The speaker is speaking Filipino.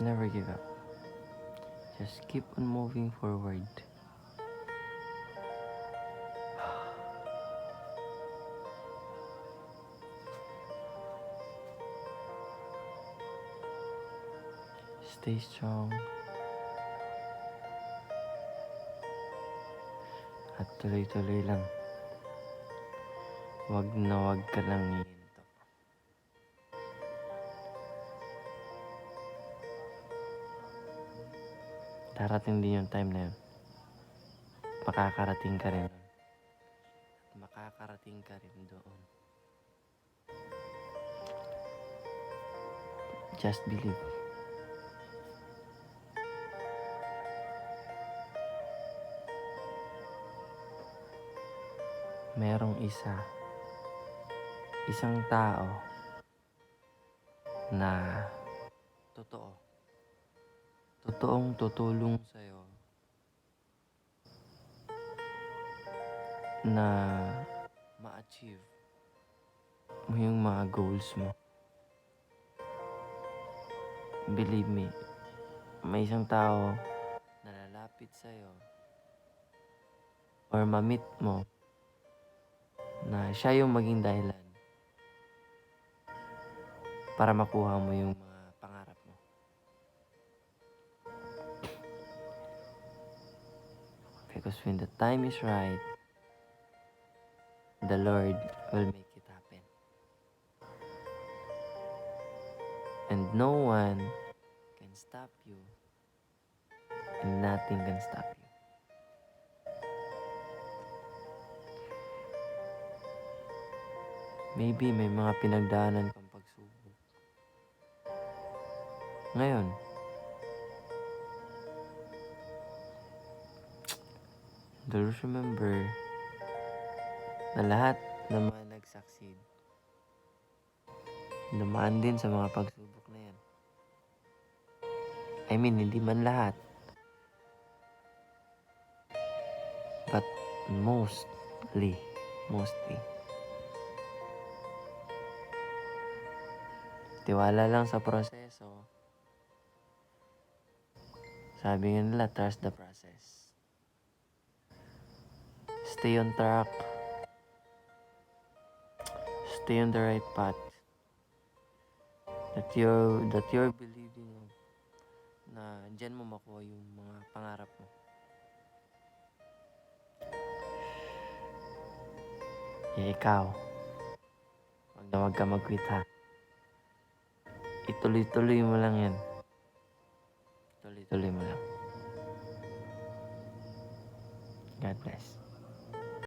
Never give up. Just keep on moving forward. Stay strong. At tuloy-tuloy lang. Wag na wag ka lang hihinto. Darating din yung time na yun. Makakarating ka rin. Makakarating ka rin doon. Just believe. Merong isang tao na totoong tutulong sa'yo na ma-achieve mo yung mga goals mo. Believe me, may isang tao na lalapit sa'yo or ma-meet mo na siya yung maging dahilan para makuha mo yung mga pangarap mo. Because when the time is right, the Lord will make it happen. And no one can stop you, and nothing can stop you. Maybe may mga pinagdaanan kang pagsubok. Ngayon, always remember na lahat ng mga nag-succeed, dumaan din sa mga pagsubok na yan. I mean, hindi man lahat. But mostly. Tiwala lang sa proseso. Sabi nga nila, trust the process. Stay on track. Stay on the right path. That you're believing na dyan mo makuha yung mga pangarap mo. Ikaw, wag ka mag-quit ha. Ituloy-tuloy mo lang yan. Tuloy-tuloy mo lang. God bless.